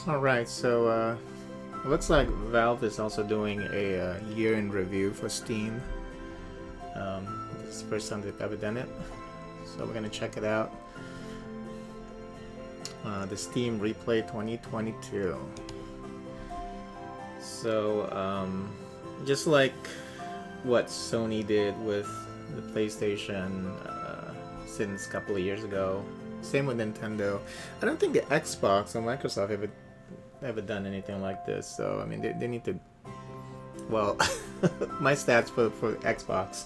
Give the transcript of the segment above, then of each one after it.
All right, so looks like Valve is also doing a year in review for Steam. This is the first time they've ever done it, so we're gonna check it out. The Steam Replay 2022. So just like what Sony did with the PlayStation since a couple of years ago, same with Nintendo. I don't think the Xbox or Microsoft ever done anything like this. So I mean, they need to. Well, my stats for Xbox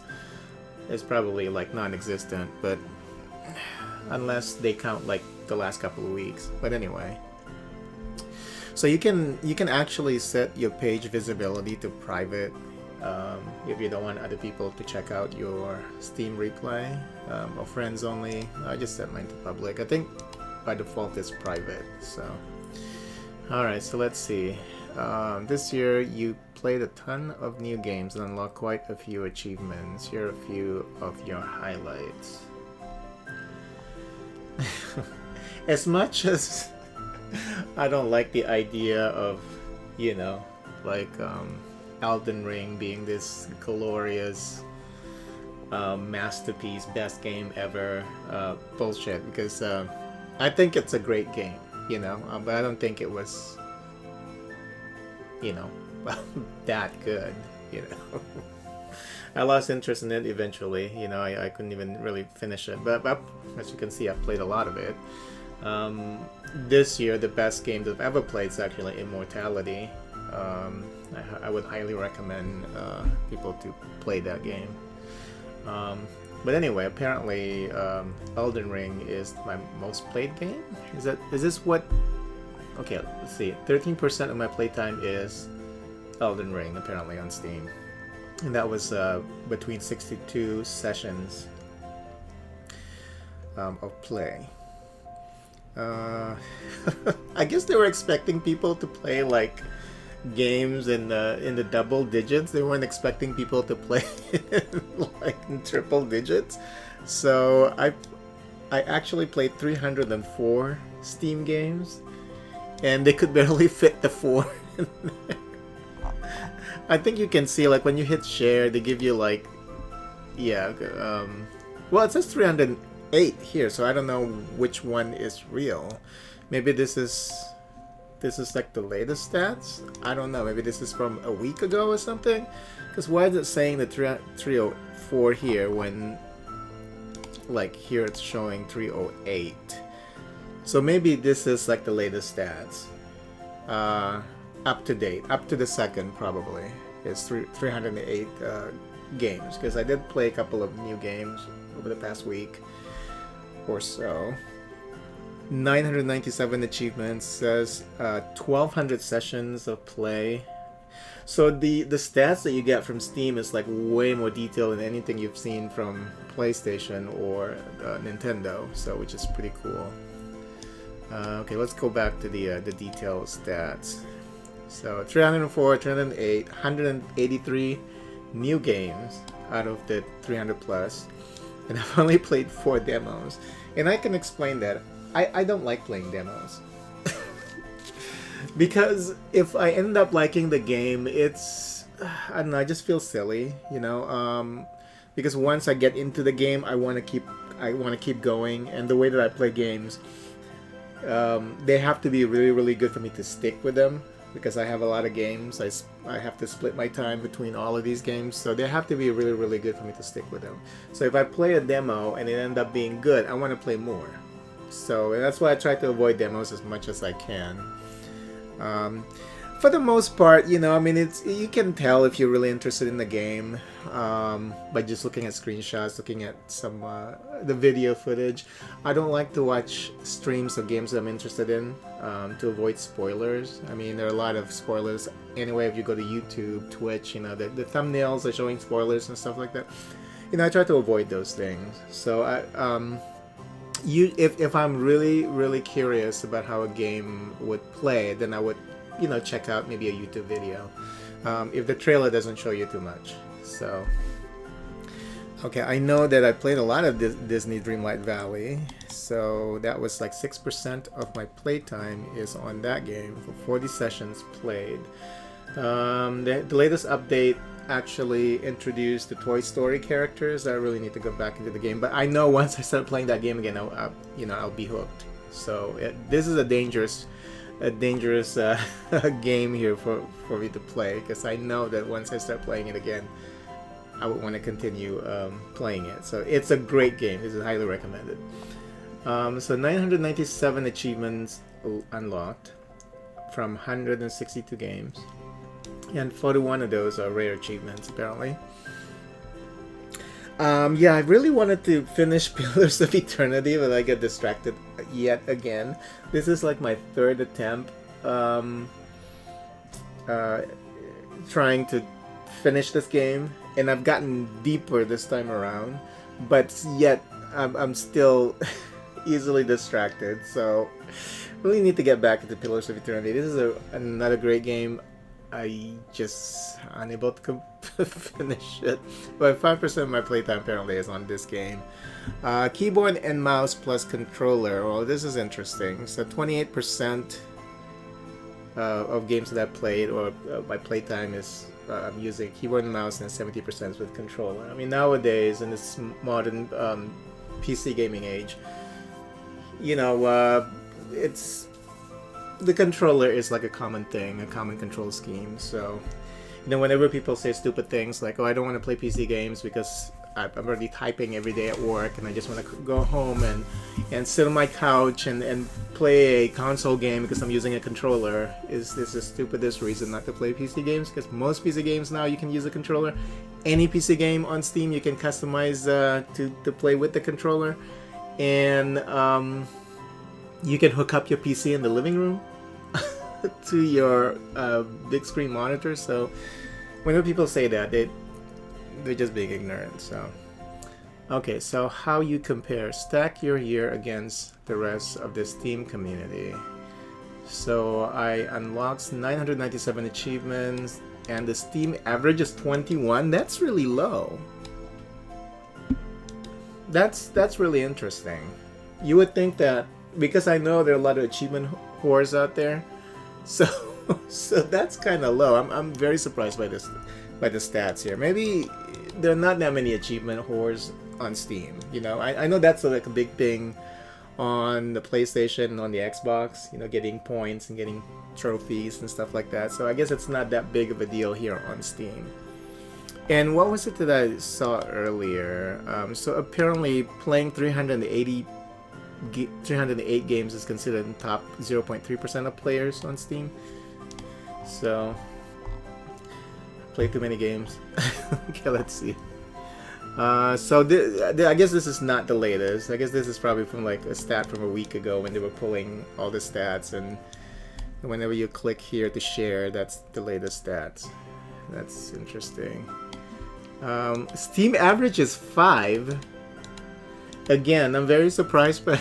is probably like non-existent, but unless they count like the last couple of weeks. But anyway, so you can actually set your page visibility to private if you don't want other people to check out your Steam replay, or friends only. I just set mine to public. I think by default it's private. So alright, so let's see. This year you played a ton of new games and unlocked quite a few achievements. Here are a few of your highlights. As much as I don't like the idea of, like Elden Ring being this glorious masterpiece, best game ever, bullshit, because I think it's a great game, but I don't think it was, that good, I lost interest in it eventually. I couldn't even really finish it, but as you can see, I've played a lot of it. This year, the best game that I've ever played is actually Immortality. I would highly recommend people to play that game. But anyway, apparently Elden Ring is my most played game. Is this what? Okay, let's see. 13% of my playtime is Elden Ring, apparently, on Steam. And that was between 62 sessions of play. I guess they were expecting people to play like games in the double digits. They weren't expecting people to play like in triple digits. So I actually played 304 Steam games, and they could barely fit the 4 in there. I think you can see, like, when you hit share, they give you like, well, it says 308 here, so I don't know which one is real. Maybe this is like the latest stats. I don't know. Maybe this is from a week ago or something. Because why is it saying the 304 here when, like, here it's showing 308? So maybe this is like the latest stats. Up to date, up to the second probably. It's 308 games. Because I did play a couple of new games over the past week or so. 997 achievements, says 1200 sessions of play. So the stats that you get from Steam is like way more detailed than anything you've seen from PlayStation or Nintendo, so which is pretty cool. Okay, let's go back to the detailed stats. So 304, 308, 183 new games out of the 300 plus, and I've only played 4 demos, and I can explain that. I don't like playing demos. Because if I end up liking the game, it's, I don't know, I just feel silly, because once I get into the game, I want to keep going, and the way that I play games, they have to be really, really good for me to stick with them, because I have a lot of games. I have to split my time between all of these games, so they have to be really, really good for me to stick with them. So if I play a demo and it ends up being good, I want to play more. So that's why I try to avoid demos as much as I can. For the most part, I mean, you can tell if you're really interested in the game by just looking at screenshots, looking at some the video footage. I don't like to watch streams of games that I'm interested in to avoid spoilers. I mean, there are a lot of spoilers anyway. If you go to YouTube, Twitch, the thumbnails are showing spoilers and stuff like that. I try to avoid those things. So if I'm really, really curious about how a game would play, then I would, check out maybe a YouTube video. If the trailer doesn't show you too much. So, okay, I know that I played a lot of Disney Dreamlight Valley. So that was like 6% of my playtime is on that game for 40 sessions played. The latest update actually introduced the Toy Story characters. I really need to go back into the game, but I know once I start playing that game again, I'll be hooked. So this is a dangerous game here for me to play, because I know that once I start playing it again, I would want to continue playing it. So it's a great game. This is highly recommended. So 997 achievements unlocked from 162 games, and 41 of those are rare achievements apparently. Yeah, I really wanted to finish Pillars of Eternity, but I got distracted yet again. This is like my third attempt trying to finish this game, and I've gotten deeper this time around, but yet I'm still easily distracted. So really need to get back into Pillars of Eternity. This is another great game. I just unable to finish it, but 5% of my playtime apparently is on this game. Keyboard and mouse plus controller. Well, this is interesting. So 28% of games that I've played, or my playtime is I'm using keyboard and mouse, and 70% is with controller. I mean, nowadays in this modern PC gaming age, it's the controller is like a common thing, a common control scheme. So, whenever people say stupid things like, "Oh, I don't want to play PC games because I'm already typing every day at work, and I just want to go home and sit on my couch and play a console game because I'm using a controller," is this the stupidest reason not to play PC games? Because most PC games now you can use a controller. Any PC game on Steam you can customize to play with the controller, and you can hook up your PC in the living room to your big screen monitor. So whenever people say that, they're just being ignorant. So okay, so how you compare, stack your year against the rest of the Steam community. So I unlocked 997 achievements, and the Steam average is 21. That's really low. That's really interesting. You would think that, because I know there are a lot of achievement whores out there, so that's kind of low. I'm very surprised by the stats here. Maybe there are not that many achievement whores on Steam. I know that's like a big thing on the PlayStation and on the Xbox. Getting points and getting trophies and stuff like that. So I guess it's not that big of a deal here on Steam. And what was it that I saw earlier? So apparently playing 308 games is considered in top 0.3% of players on Steam. So play too many games. Okay, let's see. So I guess this is not the latest. I guess this is probably from like a stat from a week ago when they were pulling all the stats, and whenever you click here to share, that's the latest stats. That's interesting. Steam average is 5. Again, I'm very surprised by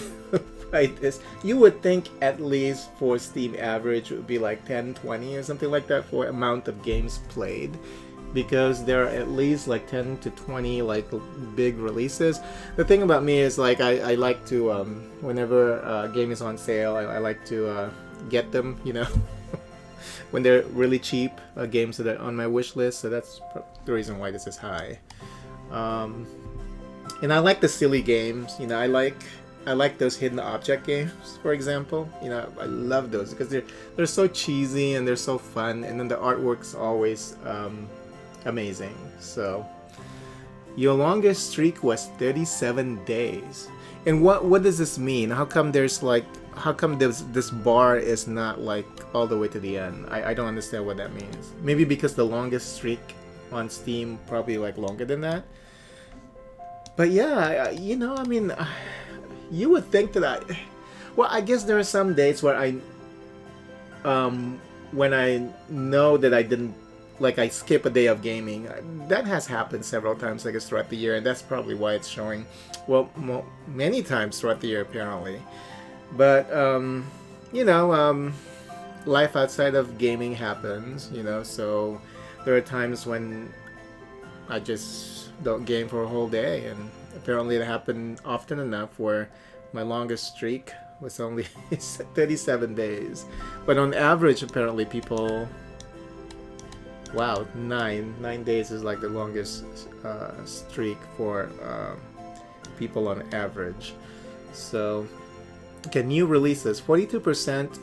this. You would think at least for Steam average it would be like 10, 20 or something like that for amount of games played, because there are at least like 10 to 20 like big releases. The thing about me is like I like to whenever a game is on sale, I like to get them, when they're really cheap, games that are on my wish list. So that's the reason why this is high. And I like the silly games. I like those hidden object games, for example. I love those because they're so cheesy and they're so fun, and then the artwork's always amazing. So your longest streak was 37 days. And what does this mean? How come this bar is not like all the way to the end? I don't understand what that means. Maybe because the longest streak on Steam probably like longer than that. But yeah, I mean, you would think that I guess there are some days where when I know that I didn't, like, I skip a day of gaming. That has happened several times, I guess, throughout the year, and that's probably why it's showing, many times throughout the year, apparently. But, life outside of gaming happens, so there are times when I just don't game for a whole day, and apparently it happened often enough where My longest streak was only 37 days. But on average, apparently people... Wow, 9 days is like the longest streak for people on average. So, okay, new releases. 42%,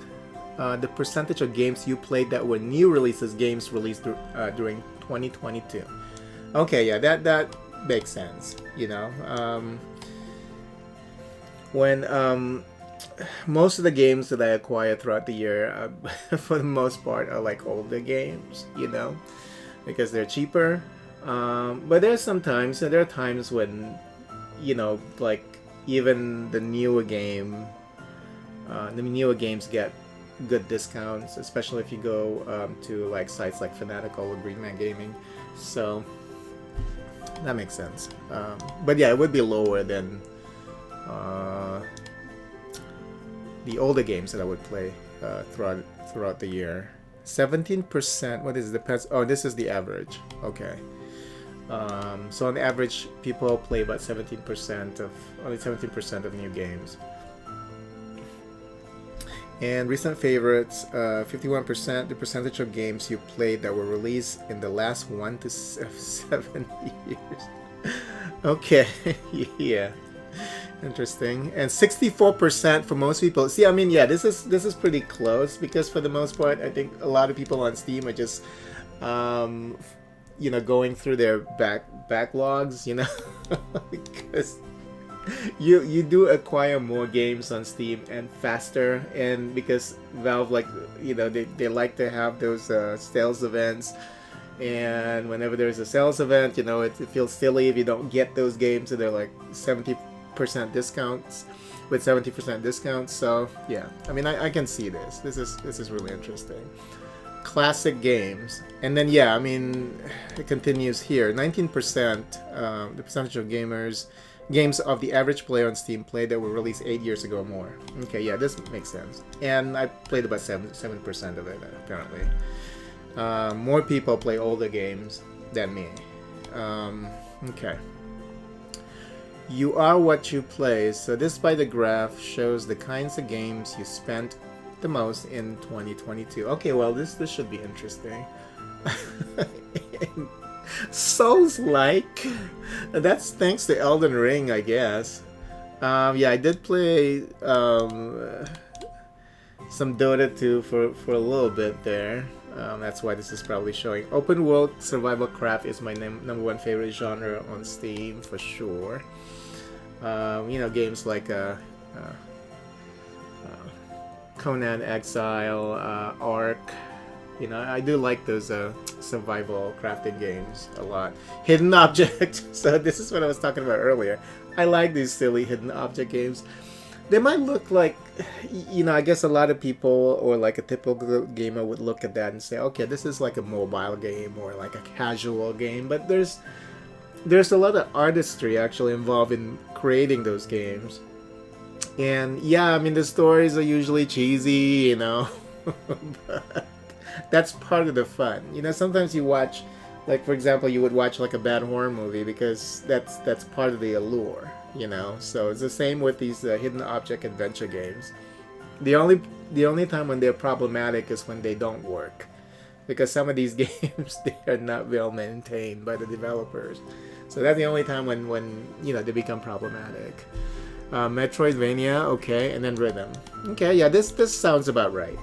the percentage of games you played that were new releases, games released during 2022. Okay, yeah, that makes sense, you know. When most of the games that I acquire throughout the year, for the most part, are like older games, you know, because they're cheaper. But there are times when, you know, like even the newer games get good discounts, especially if you go to like sites like Fanatical or Green Man Gaming. So that makes sense. But yeah, it would be lower than the older games that I would play throughout the year. 17%. What is it? Depends. Oh, this is the average. Okay. So on average, people play about 17% of new games. And recent favorites, 51%. The percentage of games you played that were released in the last 1 to 7 years. Okay. Yeah. Interesting. And 64% for most people. See, I mean, yeah, this is pretty close, because for the most part, I think a lot of people on Steam are just, you know, going through their backlogs, you know, because you do acquire more games on Steam and faster, and because Valve, like, you know, they like to have those sales events. And whenever there's a sales event, you know, it feels silly if you don't get those games, and they're like 70% discounts, with 70% discounts. So yeah, I mean, I can see this. This is really interesting. Classic games, and then yeah, I mean, it continues here. 19%, the percentage of games of the average player on Steam played that were released 8 years ago or more. Okay, yeah, this makes sense. And I played about 7% of it apparently. More people play older games than me. Okay. You are what you play. So this by the graph shows the kinds of games you spent the most in 2022. Okay, well, this should be interesting. Souls-like. That's thanks to Elden Ring, I guess. Yeah, I did play some Dota 2 for a little bit there. That's why this is probably showing. Open world survival craft is my number one favorite genre on Steam for sure. You know, games like Conan Exile, Ark. You know, I do like those survival crafting games a lot. Hidden Object. So this is what I was talking about earlier. I like these silly hidden object games. They might look like, you know, I guess a lot of people, or like a typical gamer, would look at that and say, okay, this is like a mobile game or like a casual game. But there's a lot of artistry actually involved in creating those games. And yeah, I mean, the stories are usually cheesy, you know. But that's part of the fun. You know, sometimes you watch, like, for example, you would watch like a bad horror movie because that's part of the allure, you know. So it's the same with these hidden object adventure games. The only time when they're problematic is when they don't work, because some of these games, they are not well maintained by the developers. So that's the only time when you know, they become problematic. Metroidvania, okay, and then Rhythm. Okay, yeah, this sounds about right.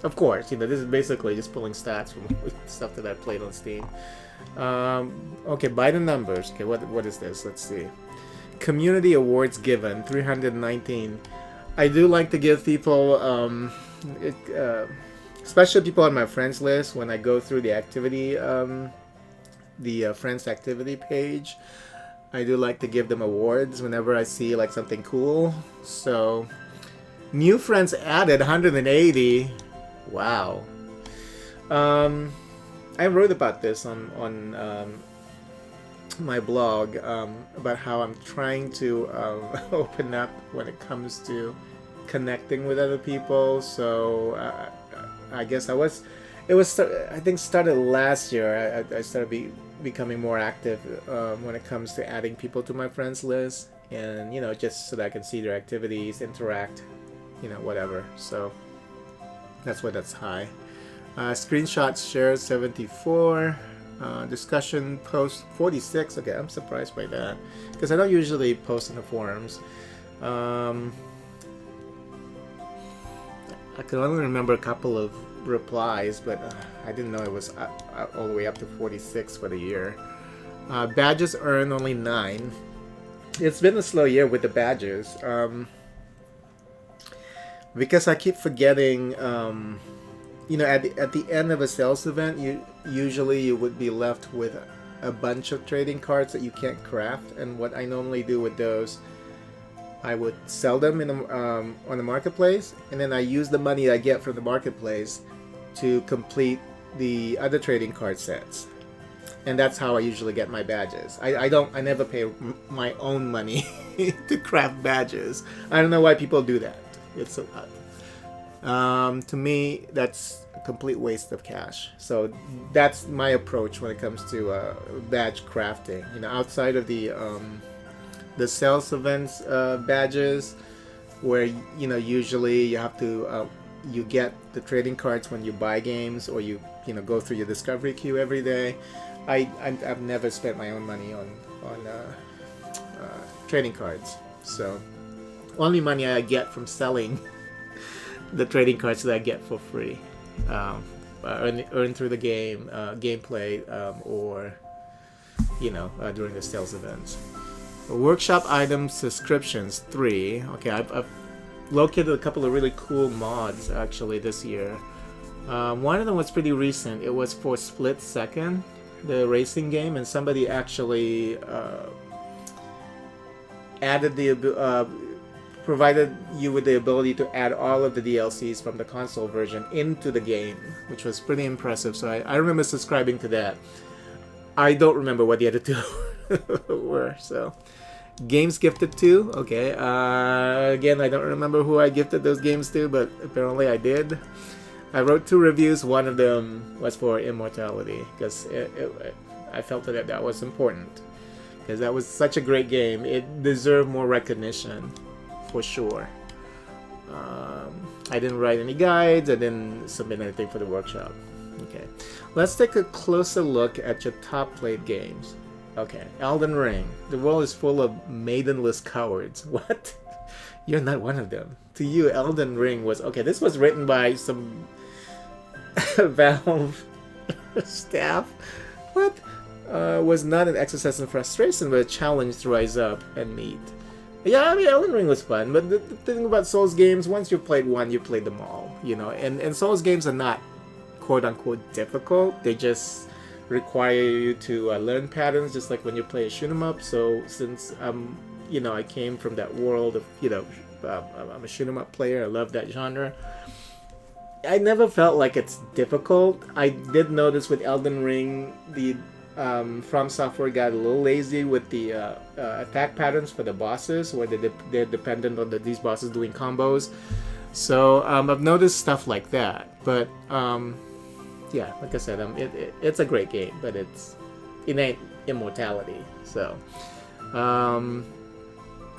Of course, you know, this is basically just pulling stats from stuff that I played on Steam. Okay, by the numbers. Okay, what is this? Let's see. Community awards given, 319. I do like to give people, especially people on my friends list, when I go through the activity, the friends activity page, I do like to give them awards whenever I see like something cool. So, new friends added, 180. Wow. I wrote about this on my blog, about how I'm trying to open up when it comes to connecting with other people. So I guess I think started last year. I started becoming more active when it comes to adding people to my friends list. and just so that I can see their activities, interact, whatever. So that's why that's high. Screenshots shared 74. Discussion post 46. Okay, I'm surprised by that because I don't usually post in the forums. I can only remember a couple of replies, but I didn't know it was all the way up to 46 for the year. Badges earned only 9. It's been a slow year with the badges because I keep forgetting. At the end of a sales event, you would be left with a bunch of trading cards that you can't craft. And what I normally do with those, I would sell them on the marketplace, and then I use the money I get from the marketplace to complete the other trading card sets. And that's how I usually get my badges. I never pay my own money to craft badges. I don't know why people do that. It's so to me, that's a complete waste of cash. So that's my approach when it comes to badge crafting. Outside of the sales events badges, where usually you have to you get the trading cards when you buy games, or you go through your discovery queue every day. I've never spent my own money on trading cards. So only money I get from selling the trading cards that I get for free, earn through the game, gameplay, or during the sales events. Workshop items subscriptions 3. Okay, I've located a couple of really cool mods actually this year. One of them was pretty recent. It was for Split Second, the racing game, and somebody actually added provided you with the ability to add all of the DLCs from the console version into the game, which was pretty impressive. So I remember subscribing to that. I don't remember what the other two were. So games gifted to. Okay. Again, I don't remember who I gifted those games to, but apparently I did. I wrote 2 reviews. One of them was for Immortality because I felt that was important because that was such a great game. It deserved more recognition. For sure. I didn't write any guides. I didn't submit anything for the workshop. Okay. Let's take a closer look at your top played games. Okay. Elden Ring. The world is full of maidenless cowards. What? You're not one of them. To you, Elden Ring was... Okay, this was written by some Valve staff. What? Was not an exercise in frustration, but a challenge to rise up and meet. Yeah, I mean, Elden Ring was fun, but the thing about Souls games, once you've played one, you've played them all, and Souls games are not quote-unquote difficult. They just require you to learn patterns, just like when you play a shoot 'em up. So since, I came from that world of, I'm a shoot 'em up player, I love that genre, I never felt like it's difficult. I did notice with Elden Ring, the From Software got a little lazy with the attack patterns for the bosses, where they're dependent on these bosses doing combos. So I've noticed stuff like that. But yeah, like I said, it's a great game, but it ain't Immortality. So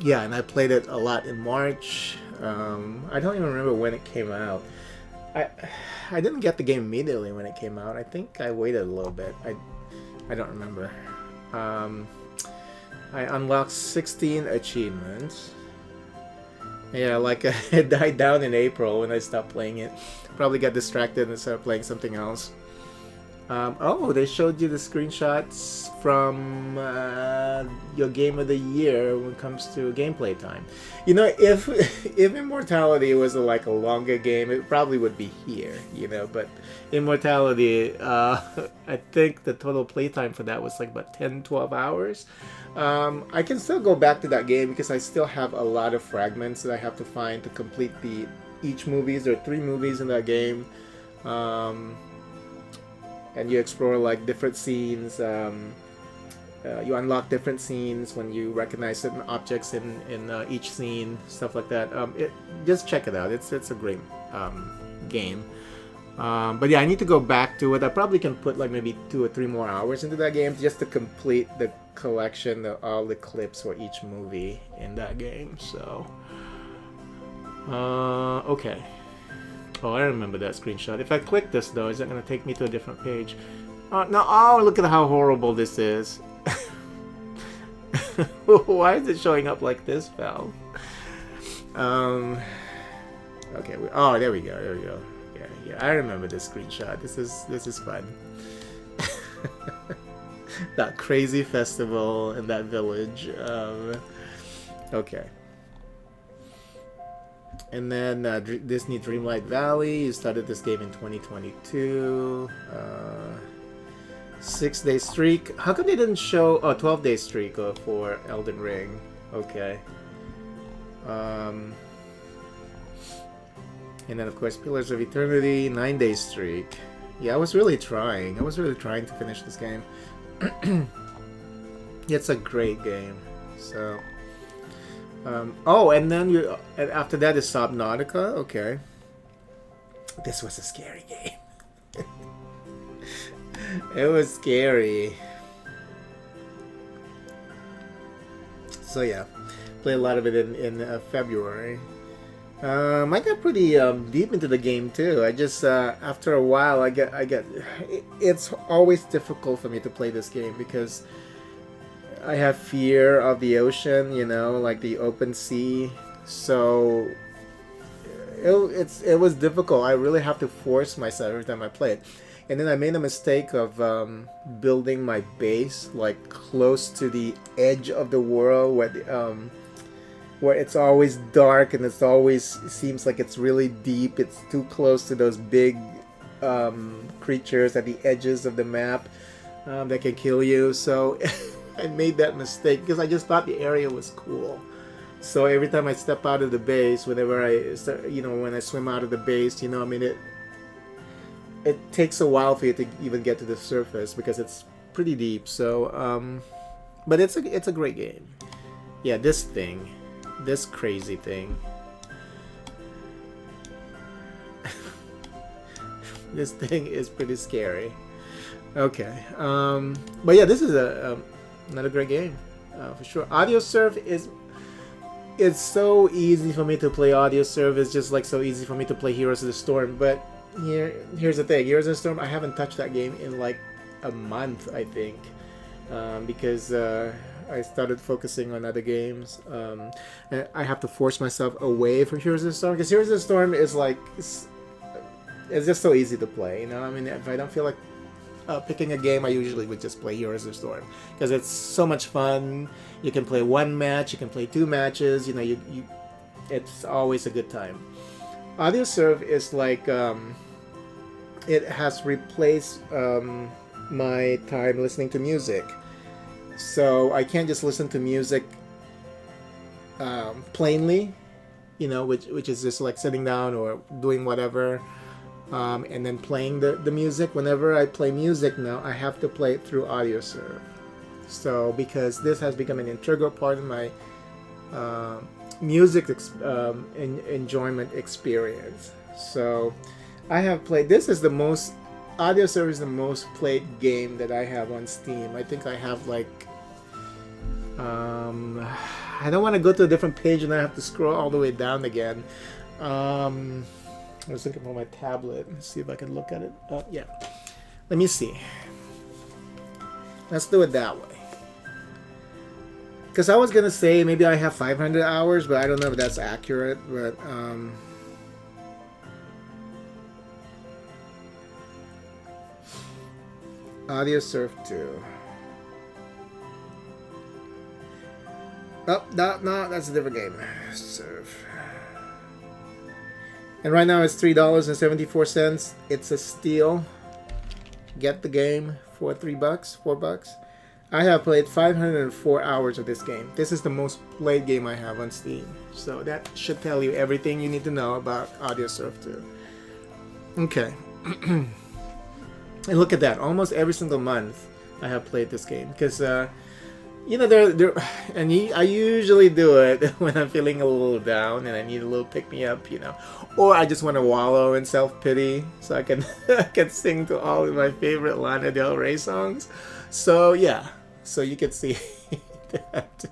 yeah, and I played it a lot in March. I don't even remember when it came out. I didn't get the game immediately when it came out. I think I waited a little bit. I don't remember. I unlocked 16 achievements. Yeah, like it died down in April when I stopped playing it. Probably got distracted and started playing something else. Oh, they showed you the screenshots from your game of the year when it comes to gameplay time. If Immortality was like a longer game, it probably would be here, but Immortality, I think the total playtime for that was like about 10-12 hours. I can still go back to that game because I still have a lot of fragments that I have to find to complete each movies. There are 3 movies in that game. And you explore like different scenes. You unlock different scenes when you recognize certain objects in each scene, stuff like that. Just check it out. It's a great game. But yeah, I need to go back to it. I probably can put like maybe 2 or 3 more hours into that game just to complete the collection of all the clips for each movie in that game. So, okay. Oh, I remember that screenshot. If I click this though, is that gonna take me to a different page? No. Oh, look at how horrible this is. Why is it showing up like this, Val? Okay. Oh, there we go. There we go. Yeah. I remember this screenshot. This is fun. That crazy festival in that village. Okay. And then Disney Dreamlight Valley. You started this game in 2022. 6-day streak. How come they didn't show 12-day streak for Elden Ring? Okay. And then of course Pillars of Eternity, 9-day streak. Yeah, I was really trying to finish this game. It's a great game. So and then and after that is Subnautica. Okay. This was a scary game. It was scary. So yeah, played a lot of it in February. I got pretty deep into the game too. I just after a while, I get. It's always difficult for me to play this game because I have fear of the ocean. You know, like the open sea. So it was difficult. I really have to force myself every time I play it. And then I made a mistake of building my base like close to the edge of the world, where it's always dark and it seems like it's really deep. It's too close to those big creatures at the edges of the map that can kill you. So I made that mistake because I just thought the area was cool. So every time I step out of the base, whenever when I swim out of the base, it takes a while for you to even get to the surface because it's pretty deep. So, but it's a great game. Yeah, this crazy thing. This thing is pretty scary. Okay, but yeah, this is another great game for sure. Audiosurf it's so easy for me to play Audiosurf. It's just like so easy for me to play Heroes of the Storm, but here's the thing. Heroes of the Storm, I haven't touched that game in like a month, I think, because I started focusing on other games. And I have to force myself away from Heroes of the Storm because Heroes of the Storm is like it's just so easy to play. I mean, if I don't feel like picking a game, I usually would just play Heroes of the Storm because it's so much fun. You can play one match, you can play 2 matches. It's always a good time. Audiosurf is like it has replaced my time listening to music. So I can't just listen to music plainly, which is just like sitting down or doing whatever, and then playing the music. Whenever I play music now, I have to play it through Audiosurf. So because this has become an integral part of my music enjoyment experience. So I have played. Audiosurf is the most played game that I have on Steam. I think I have like I don't want to go to a different page and I have to scroll all the way down again. I was looking for my tablet. Let's see if I can look at it. Yeah. Let me see. Let's do it that way. Because I was going to say maybe I have 500 hours, but I don't know if that's accurate. But Audiosurf 2. Oh, no, that's a different game. Surf. And right now it's $3.74. It's a steal. Get the game for $3, $4. I have played 504 hours of this game. This is the most played game I have on Steam. So that should tell you everything you need to know about Audiosurf 2. Okay. And look at that. Almost every single month I have played this game. Because, I usually do it when I'm feeling a little down and I need a little pick-me-up, Or I just want to wallow in self-pity so I can, I can sing to all of my favorite Lana Del Rey songs. So, yeah. so you can see that.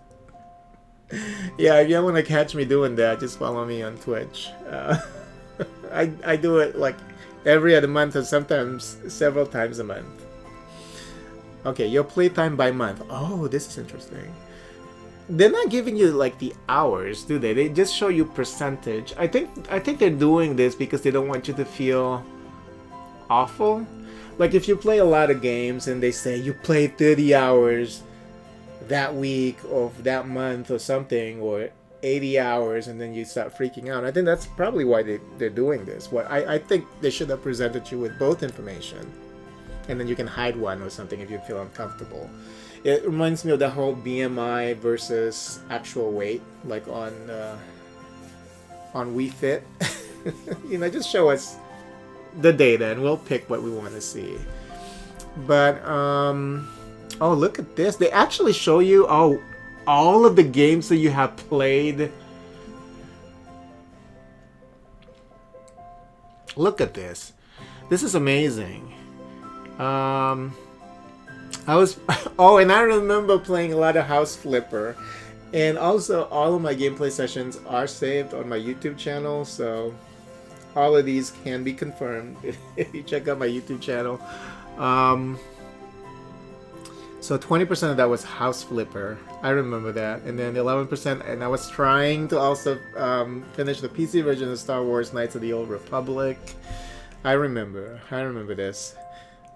Yeah, if you want to catch me doing that, just follow me on Twitch. I do it like every other month or sometimes several times a month. Okay, your playtime by month. Oh, this is interesting. They're not giving you like the hours, do they? They just show you percentage. I think they're doing this because they don't want you to feel awful. Like if you play a lot of games and they say you played 30 hours that week or that month or something, or 80 hours, and then you start freaking out. I think that's probably why they're doing this. I think they should have presented you with both information, and then you can hide one or something if you feel uncomfortable. It reminds me of the whole BMI versus actual weight, like on Wii Fit. Just show us the data and we'll pick what we want to see. But oh, look at this. They actually show you all of the games that you have played. Look at this. This is amazing. I was and I remember playing a lot of House Flipper, and also all of my gameplay sessions are saved on my YouTube channel, so all of these can be confirmed if you check out my YouTube channel. So 20% of that was House Flipper. I remember that. And then 11%, and I was trying to also finish the PC version of Star Wars Knights of the Old Republic. I remember this.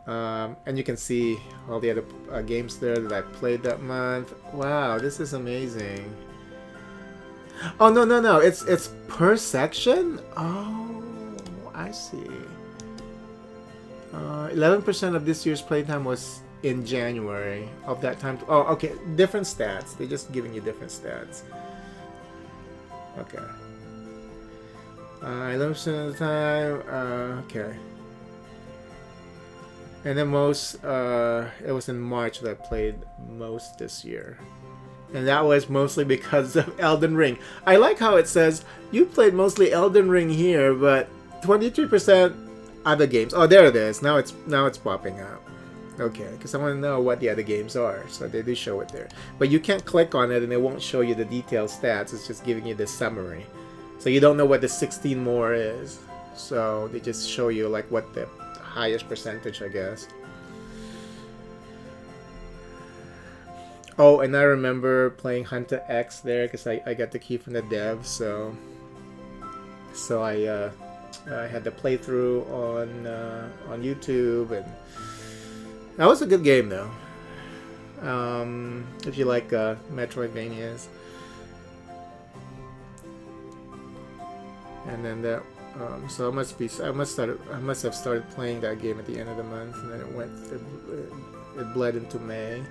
And you can see all the other games there that I played that month. Wow, this is amazing. Oh, no. It's per section? Oh, I see. 11% of this year's playtime was in January of that time. Oh, okay. Different stats. They're just giving you different stats. Okay. 11% of the time. Okay. And then it was in March that I played most this year. And that was mostly because of Elden Ring. I like how it says, you played mostly Elden Ring here, but 23% other games. Oh, there it is. Now it's popping up. Okay, because I want to know what the other games are. So they do show it there. But you can't click on it and it won't show you the detailed stats. It's just giving you the summary. So you don't know what the 16 more is. So they just show you like what the highest percentage, I guess. Oh, and I remember playing Hunter X there because I got the key from the dev. So I had the playthrough on YouTube, and that was a good game though. If you like Metroidvanias. And then that, so I must have started playing that game at the end of the month, and then it bled into May.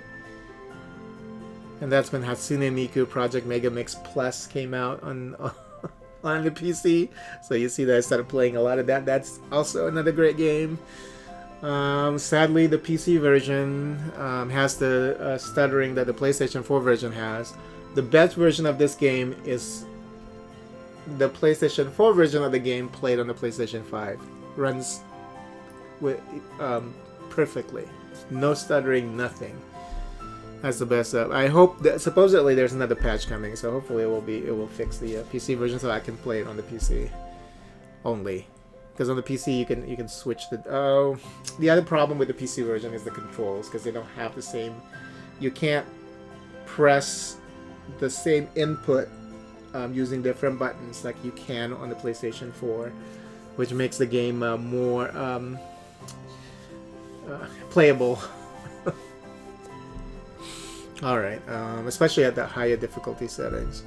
And that's when Hatsune Miku Project Mega Mix Plus came out on the PC. So you see that I started playing a lot of that. That's also another great game. Sadly, the PC version has the stuttering that the PlayStation 4 version has. The best version of this game is the PlayStation 4 version of the game played on the PlayStation 5. Runs with perfectly. No stuttering, nothing. That's the best. I hope that supposedly there's another patch coming, so hopefully it will fix the PC version so I can play it on the PC only. Because on the PC you can switch the other problem with the PC version is the controls, because they don't have the same. You can't press the same input using different buttons like you can on the PlayStation 4, which makes the game more playable. Alright, especially at the higher difficulty settings.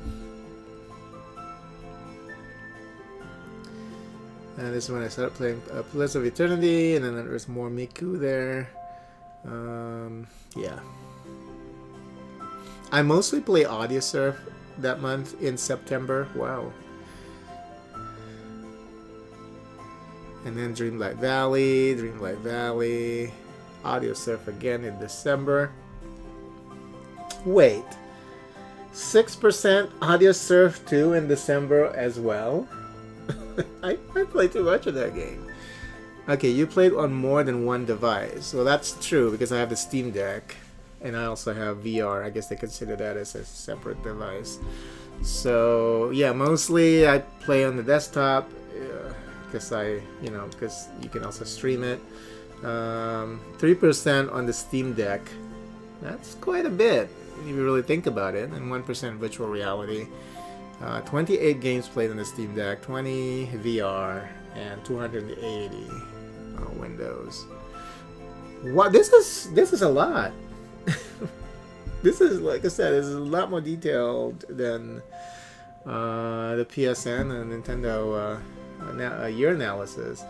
And this is when I started playing Pillars of Eternity, and then there's more Miku there. Yeah. I mostly play Audio Surf that month in September. Wow. And then Dreamlight Valley, Audio Surf again in December. Wait, 6% Audio Surf 2 in December as well? I played too much of that game. Okay, you played on more than one device. Well, that's true because I have the Steam Deck. and I also have VR. I guess they consider that as a separate device. So yeah, mostly I play on the desktop because because you can also stream it. 3% on the Steam Deck. That's quite a bit if you really think about it. And 1% virtual reality. 28 games played on the Steam Deck, 20 VR, and 280 Windows. What? This is a lot. This is, like I said, this is a lot more detailed than the PSN and Nintendo year analysis.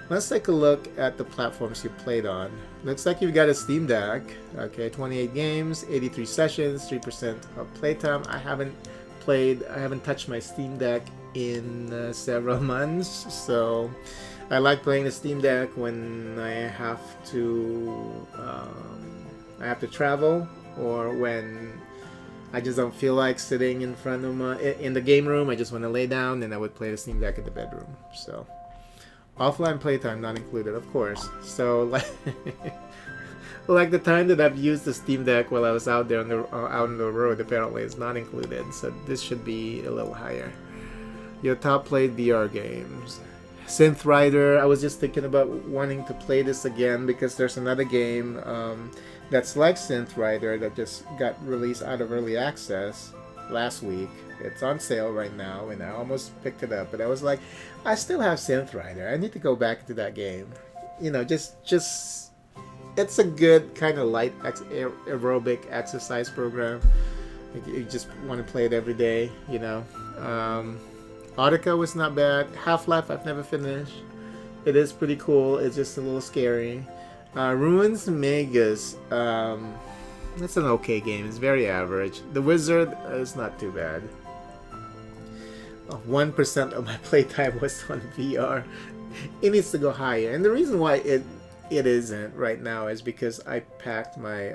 Let's take a look at the platforms you played on. Looks like you've got a Steam Deck. Okay, 28 games, 83 sessions, 3% of playtime. I haven't touched my Steam Deck in several months, so I like playing the Steam Deck when I have to travel, or when I just don't feel like sitting in front of in the game room. I just want to lay down, and I would play the Steam Deck in the bedroom. So offline playtime not included, of course. So like the time that I've used the Steam Deck while I was out there out on the road, apparently is not included. So this should be a little higher. Your top played VR games. Synth Rider. I was just thinking about wanting to play this again because there's another game that's like Synth Rider that just got released out of early access last week. It's on sale right now, and I almost picked it up, but I was like, I still have Synth Rider. I need to go back to that game. Just it's a good kind of light aerobic exercise program. You just want to play it every day, Audica was not bad. Half-Life I've never finished. It is pretty cool. It's just a little scary. Ruins Magus. It's an okay game. It's very average. The Wizard is not too bad. 1% of my playtime was on VR. It needs to go higher. And the reason why it isn't right now is because I packed my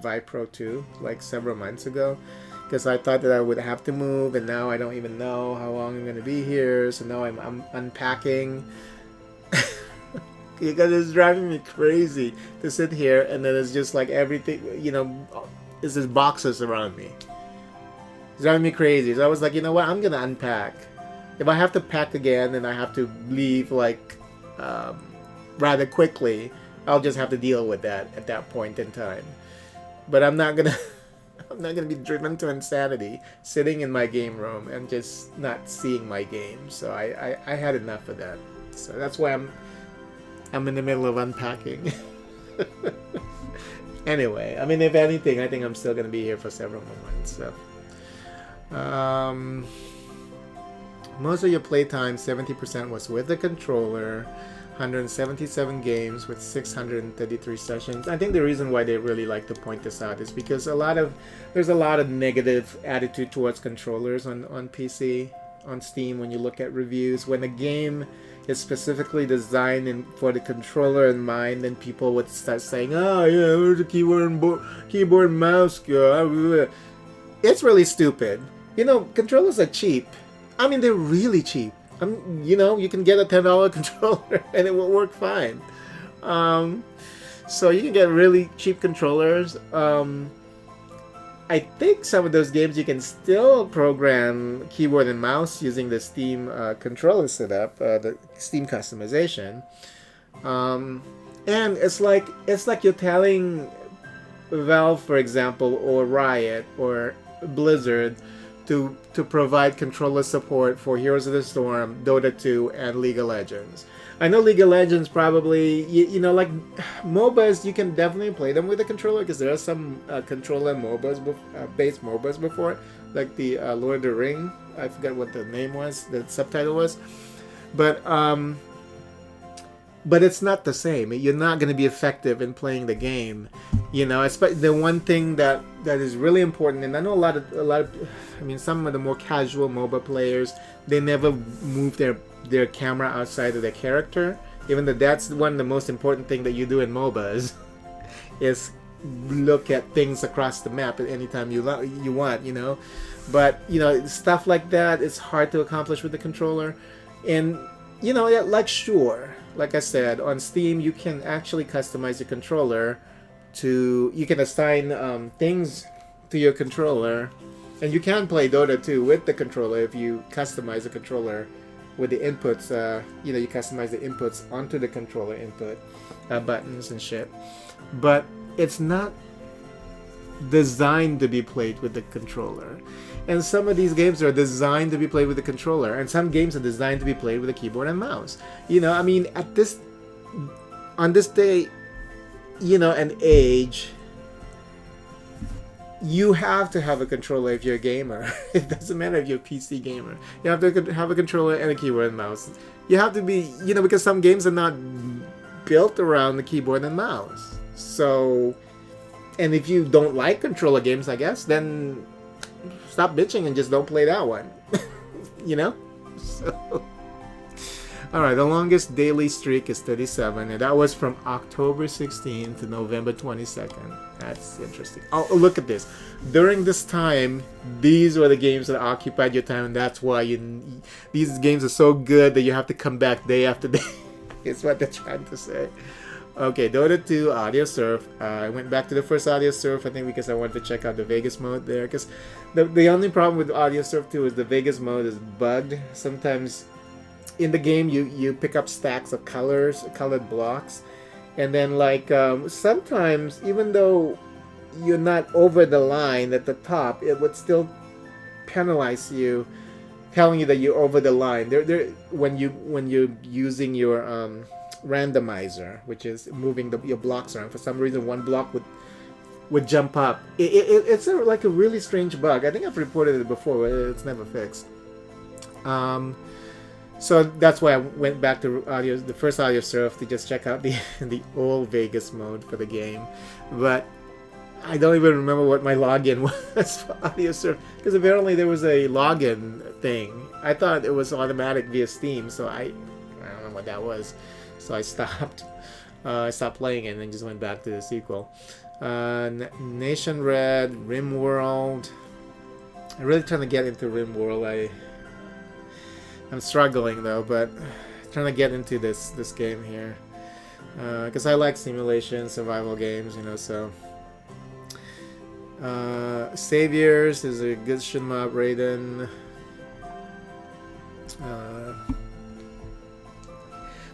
Vive Pro 2 like several months ago. Because I thought that I would have to move, and now I don't even know how long I'm going to be here. So now I'm unpacking. Because it's driving me crazy to sit here, and then it's just like everything, it's just boxes around me. It's driving me crazy. So I was like, you know what? I'm going to unpack. If I have to pack again and I have to leave rather quickly, I'll just have to deal with that at that point in time. But I'm not gonna be driven to insanity sitting in my game room and just not seeing my game. So I had enough of that. So that's why I'm in the middle of unpacking. Anyway, I mean, if anything, I think I'm still gonna be here for several more months. So most of your playtime, 70% was with the controller. 177 games with 633 sessions. I think the reason why they really like to point this out is because there's a lot of negative attitude towards controllers on PC, on Steam. When you look at reviews, when a game is specifically designed for the controller in mind, then people would start saying, "Oh yeah, where's the keyboard and mouse go?" It's really stupid. Controllers are cheap. I mean, they're really cheap. You can get a $10 controller and it will work fine. So you can get really cheap controllers. I think some of those games you can still program keyboard and mouse using the Steam controller setup, the Steam customization. And it's like you're telling Valve, for example, or Riot or Blizzard to provide controller support for Heroes of the Storm, Dota 2, and League of Legends. I know League of Legends probably, like MOBAs, you can definitely play them with a controller because there are some controller MOBAs, based MOBAs before, like the Lord of the Ring. I forgot what the name was, the subtitle was. But it's not the same. You're not going to be effective in playing the game. The one thing that is really important, and I know a lot of, some of the more casual MOBA players, they never move their camera outside of their character. Even though that's one of the most important thing that you do in MOBAs, is look at things across the map at any time you want. But stuff like that is hard to accomplish with the controller, and like I said, on Steam you can actually customize your controller you can assign things to your controller, and you can play Dota 2 with the controller if you customize the controller with the inputs. You customize the inputs onto the controller input buttons and shit. But it's not designed to be played with the controller. And some of these games are designed to be played with the controller, and some games are designed to be played with a keyboard and mouse. I mean, on this day, and age, you have to have a controller if you're a gamer. It doesn't matter if you're a PC gamer. You have to have a controller and a keyboard and mouse. You have to be, because some games are not built around the keyboard and mouse. So, and if you don't like controller games, I guess, then stop bitching and just don't play that one. So, alright, the longest daily streak is 37, and that was from October 16th to November 22nd. That's interesting. Oh, look at this. During this time, these were the games that occupied your time, and that's why these games are so good that you have to come back day after day. It's what they're trying to say. Okay, Dota 2, Audio Surf. I went back to the first Audio Surf, I think, because I wanted to check out the Vegas mode there. Because the only problem with Audio Surf 2 is the Vegas mode is bugged. Sometimes in the game, you pick up stacks of colored blocks. And then, sometimes, even though you're not over the line at the top, it would still penalize you, telling you that you're over the line. When you're using your randomizer, which is moving your blocks around. For some reason, one block would jump up. It's like a really strange bug. I think I've reported it before, but it's never fixed. So that's why I went back to the first Audio Surf to just check out the old Vegas mode for the game. But I don't even remember what my login was for Audio Surf, because apparently there was a login thing. I thought it was automatic via Steam, so I don't know what that was. So I stopped. I stopped playing it and then just went back to the sequel. Nation Red, RimWorld. I'm really trying to get into RimWorld. I'm struggling though, but trying to get into this game here, because I like simulation survival games, so. Saviors is a good shmup, Raiden.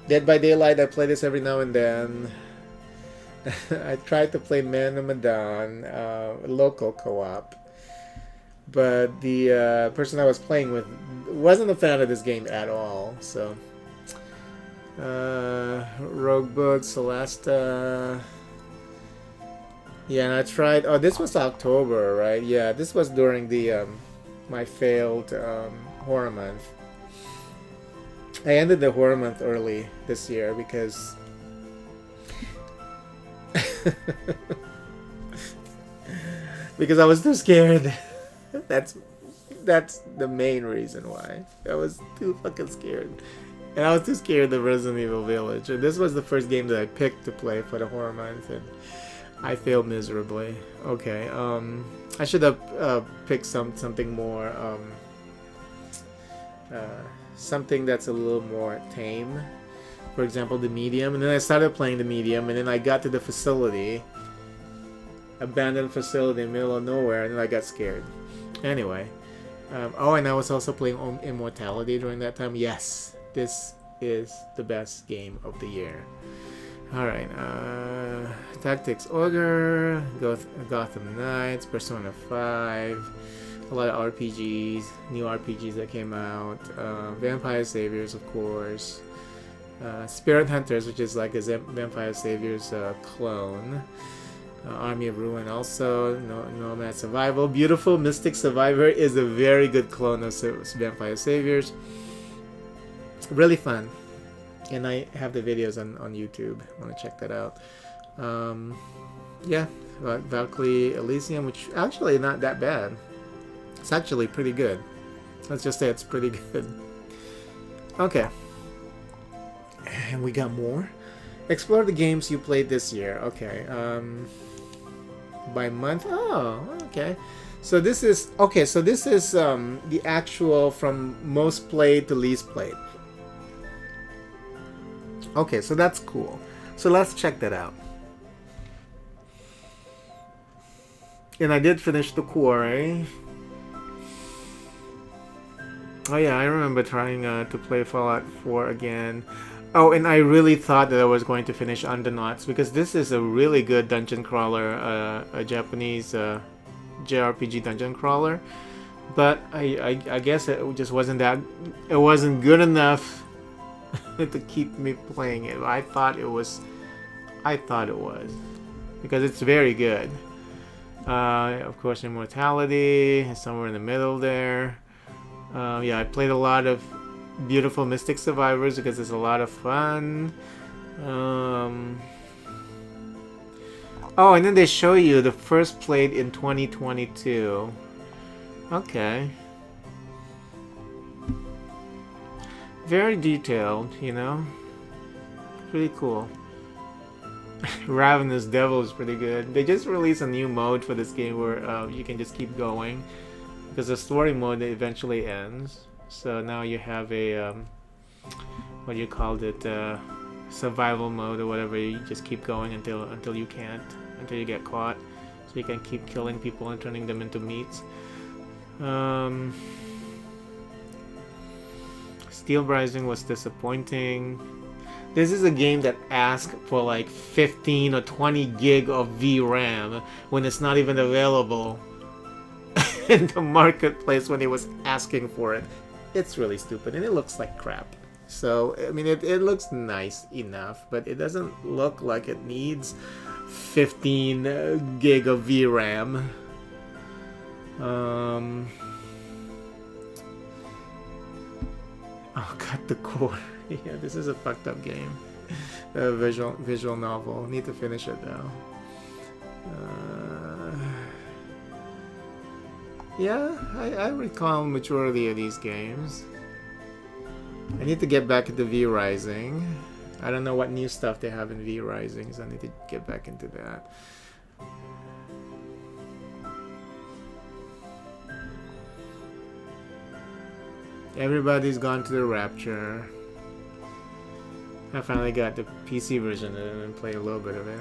Dead by Daylight, I play this every now and then. I tried to play Man of Medan, local co-op, but the person I was playing with wasn't a fan of this game at all. So, Roguebook, Celesta. Yeah, and I tried. Oh, this was October, right? Yeah, this was during the my failed horror month. I ended the horror month early this year because because I was too scared. That's the main reason why. I was too fucking scared. And I was too scared of Resident Evil Village. And this was the first game that I picked to play for the horror month, and I failed miserably. Okay, I should have picked something more, something that's a little more tame. For example, the medium. And then I started playing the medium, and then I got to the facility, abandoned facility in the middle of nowhere, and then I got scared. Anyway, oh, and I was also playing Immortality during that time. Yes, this is the best game of the year. Alright, Tactics Ogre, Gotham Knights, Persona 5, a lot of RPGs, new RPGs that came out, Vampire Saviors, of course, Spirit Hunters, which is like a Vampire Saviors clone, Army of Ruin also, Nomad Survival, Beautiful Mystic Survivor is a very good clone of Vampire Saviors, really fun. And I have the videos on YouTube. I want to check that out. Yeah, Valkyrie Elysium, which actually not that bad. It's actually pretty good. Let's just say it's pretty good. Okay. And we got more. Explore the games you played this year. Okay. By month. Oh, okay. So this is the actual from most played to least played. Okay, so that's cool. So let's check that out. And I did finish the quarry. Oh yeah, I remember trying to play Fallout 4 again. Oh, and I really thought that I was going to finish Undernauts because this is a really good dungeon crawler, a Japanese JRPG dungeon crawler. But I guess it just wasn't that. It wasn't good enough to keep me playing it. I thought it was. I thought it was because it's very good. Of course, Immortality is somewhere in the middle there. Yeah, I played a lot of Beautiful Mystic Survivors because it's a lot of fun. Oh, and then they show you the first played in 2022. Okay. Very detailed, you know? Pretty cool. Ravenous Devil is pretty good. They just released a new mode for this game where you can just keep going. Because the story mode eventually ends. So now you have a, what do you call it, survival mode or whatever. You just keep going until you can't, until you get caught. So you can keep killing people and turning them into meats. Steel Rising was disappointing. This is a game that asks for like 15 or 20 gig of VRAM when it's not even available in the marketplace when it was asking for it. It's really stupid and it looks like crap. So, I mean, it looks nice enough, but it doesn't look like it needs 15 gig of VRAM. Oh, cut the core. Yeah, this is a fucked up game. Visual novel. Need to finish it though. Yeah, I recall majority of these games. I need to get back into V Rising. I don't know what new stuff they have in V Rising, so I need to get back into that. Everybody's gone to the Rapture. I finally got the PC version of it and played a little bit of it.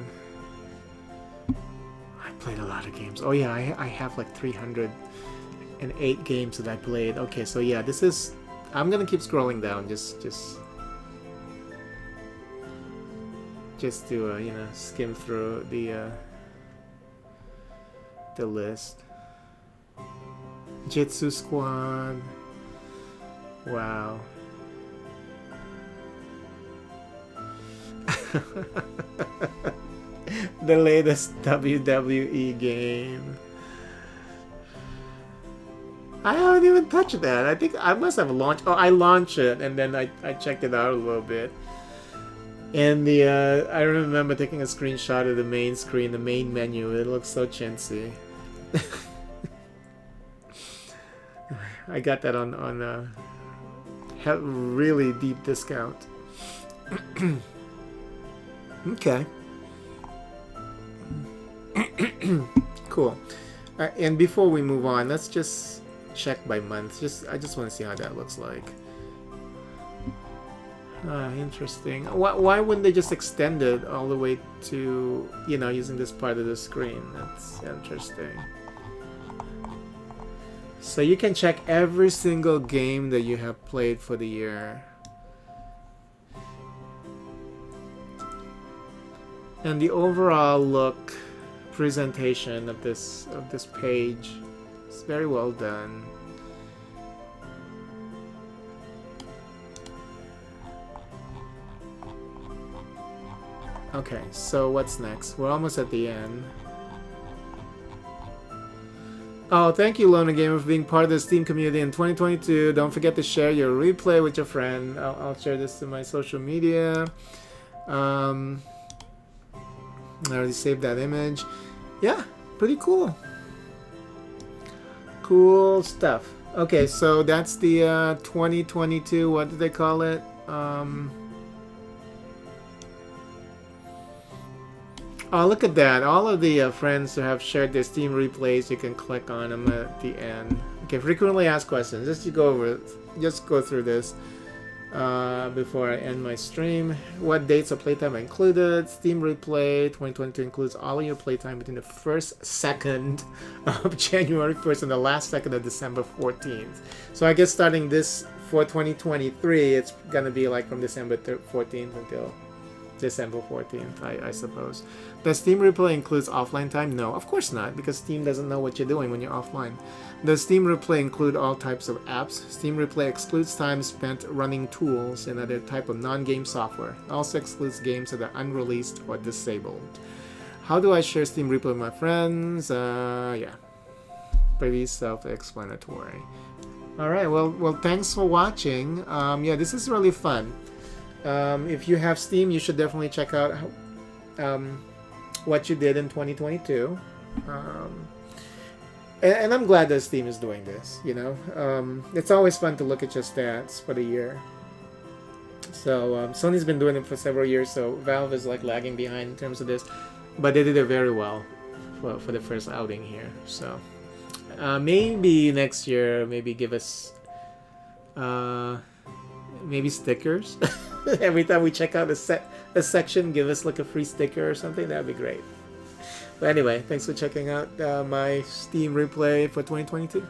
I played a lot of games. Oh yeah, I have like 308 games that I played. Okay, so yeah, this is... I'm gonna keep scrolling down just to you know, skim through the list. Jitsu Squad. Wow. The latest WWE game. I haven't even touched that. I think I must have launched... Oh, I launched it and then I checked it out a little bit. And the I remember taking a screenshot of the main screen, the main menu. It looks so chintzy. I got that on really deep discount. Okay. Cool. And before we move on, let's just check by month. I just want to see how that looks like. Interesting. Why wouldn't they just extend it all the way to, you know, using this part of the screen? That's interesting. So you can check every single game that you have played for the year. And the overall look, presentation of this page is very well done. Okay, so what's next? We're almost at the end. Oh, thank you, Lona Gamer, for being part of the Steam community in 2022. Don't forget to share your replay with your friend. I'll share this to my social media. I already saved that image. Yeah, pretty cool. Cool stuff. Okay, so that's the 2022, what did they call it? Oh, look at that. All of the friends who have shared their Steam replays, you can click on them at the end. Okay, frequently asked questions. Just go through this. before I end my stream. What dates of playtime are included? Steam Replay 2022 includes all of your playtime between the first second of January 1st and the last second of December 14th. So I guess starting this for 2023, it's gonna be like from December 14th until December 14th, I suppose. Does Steam Replay includes offline time? No, of course not, because Steam doesn't know what you're doing when you're offline. Does Steam Replay include all types of apps? Steam Replay excludes time spent running tools and other type of non-game software. It also excludes games that are unreleased or disabled. How do I share Steam Replay with my friends? Yeah, pretty self-explanatory. All right, well, thanks for watching. Yeah, this is really fun. If you have Steam, you should definitely check out what you did in 2022. And I'm glad that Steam is doing this, you know. It's always fun to look at your stats for the year. So Sony's been doing it for several years, so Valve is like lagging behind in terms of this. But they did it very well for the first outing here. So maybe next year, maybe give us maybe stickers. Every time we check out a section, give us like a free sticker or something. That'd be great. But anyway, thanks for checking out my Steam Replay for 2022.